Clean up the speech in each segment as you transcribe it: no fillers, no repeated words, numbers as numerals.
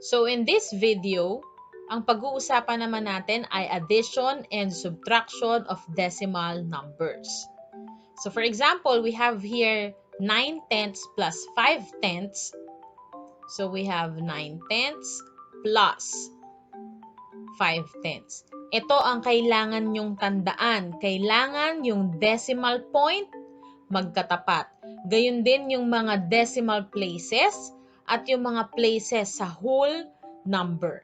So in this video, ang pag-uusapan naman natin ay addition and subtraction of decimal numbers. So for example, we have here 9/10 plus 5/10. So we have 9/10 plus 5/10. Ito ang kailangan nyong tandaan. Kailangan yung decimal point magkatapat. Gayun din yung mga decimal places at yung mga places sa whole number.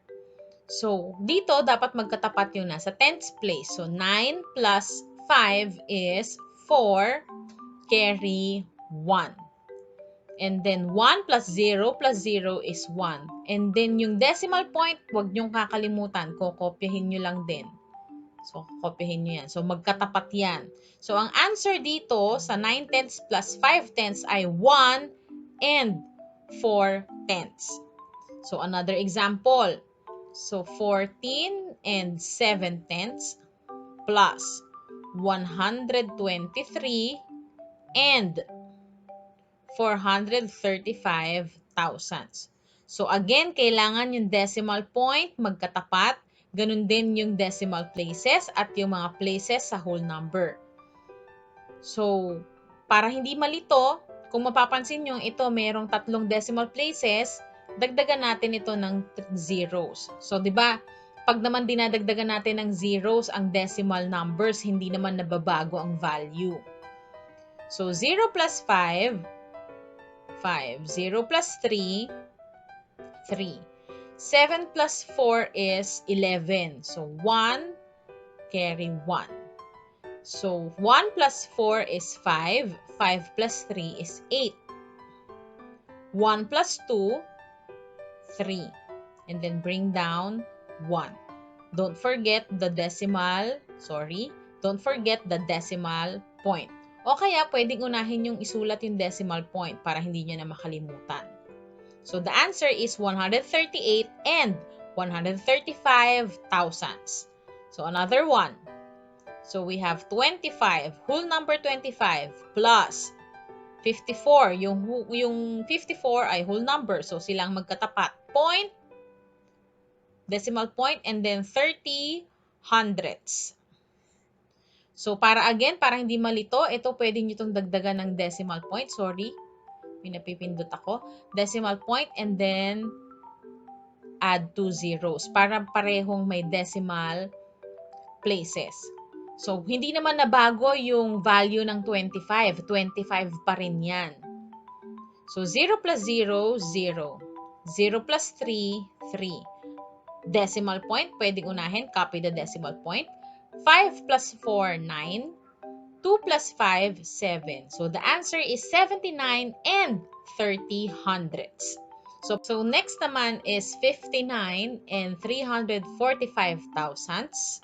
So, dito dapat magkatapat yung nasa tens place. So, 9 plus 5 is 4, carry 1. And then 1 plus 0 is 1. And then yung decimal point, huwag nyong kakalimutan. Kokopyahin nyo lang din. So, kopyahin nyo yan. So, magkatapat yan. So, ang answer dito sa 9/10 plus 5/10 ay 1 and 4/10. So, another example. So, 14 and 7/10 plus 123 and 435 thousandths. So, again, kailangan yung decimal point magkatapat. Ganun din yung decimal places at yung mga places sa whole number. So, para hindi malito, kung mapapansin nyo, ito merong 3 decimal places, dagdagan natin ito ng zeros. So, di ba, pag naman dinadagdagan natin ng zeros ang decimal numbers, hindi naman nababago ang value. So, 0 plus 5, 5. 0 plus 3, 3. 7 plus 4 is 11. So, 1, carry 1. So, 1 plus 4 is 5. 5 plus 3 is 8. 1 plus 2, 3. And then bring down 1. Don't forget the decimal, don't forget the decimal point. O kaya, pwedeng unahin yung isulat yung decimal point para hindi nyo na makalimutan. So, the answer is 138 and 135 thousandths. So, another one. So, we have 25, whole number 25 plus 54. Yung 54 ay whole number. So, silang magkatapat. Point, decimal point, and then 30 hundredths. So, para hindi malito, ito pwede nyo itong dagdagan ng decimal point. Sorry. Pinapipindot ako, decimal point, and then add 2 zeros para parehong may decimal places. So, hindi naman nabago yung value ng 25. 25 pa rin yan. So, 0 plus 0, 0. 0 plus 3, 3. Decimal point, pwedeng unahin, copy the decimal point. 5 plus 4, 9. 2 plus 5, 7. So, the answer is 79 and 30 hundredths. So next naman is 59 and 345 thousandths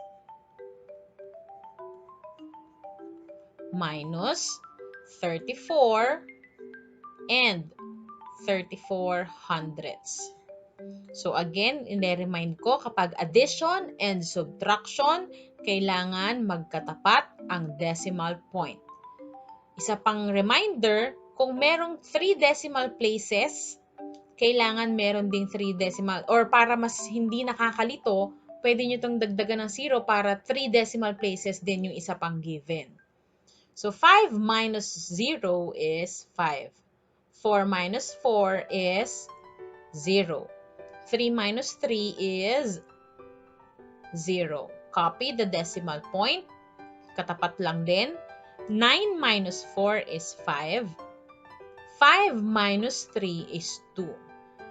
minus 34 and 34 hundredths. So again, i-remind ko kapag addition and subtraction, kailangan magkatapat ang decimal point. Isa pang reminder, kung merong 3 decimal places, kailangan meron ding 3 decimal, or para mas hindi nakakalito, pwede nyo itong dagdagan ng 0 para 3 decimal places din yung isa pang given. So 5 minus 0 is 5. 4 minus 4 is 0. 3 minus 3 is 0. Copy the decimal point. Katapat lang din. 9 minus 4 is 5. 5 minus 3 is 2.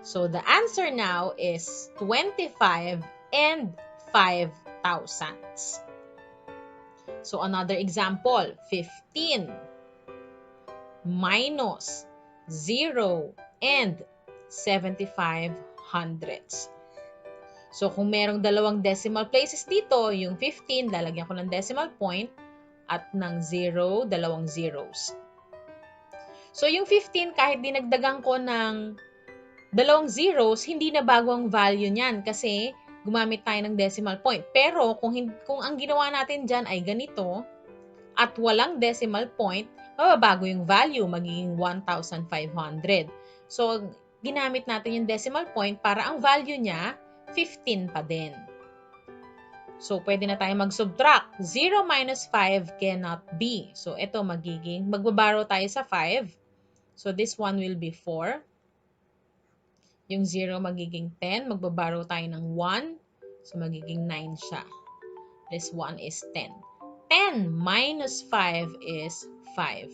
So the answer now is 25 and 5 thousandths. So another example, 15 minus 0 and 75 hundredths. So, kung merong dalawang decimal places dito, yung 15, lalagyan ko ng decimal point at ng 0, dalawang zeros. So, yung 15, kahit dinagdagan ko ng dalawang zeros, hindi na bago ang value niyan kasi gumamit tayo ng decimal point. Pero, kung ang ginawa natin dyan ay ganito at walang decimal point, mababago yung value, magiging 1,500. So, ginamit natin yung decimal point para ang value niya 15 pa din. So, pwede na tayo mag-subtract. 0 minus 5 cannot be. So, ito magbabaro tayo sa 5. So, this one will be 4. Yung 0 magiging 10. Magbabaro tayo ng 1. So, magiging 9 siya. This one is 10. 10 minus 5 is 5.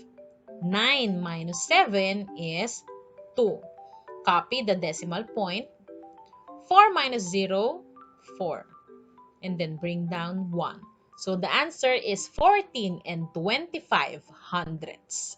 9 minus 7 is 2. Copy the decimal point. 4 minus 0, 4. And then bring down 1. So the answer is 14 and 25 hundredths.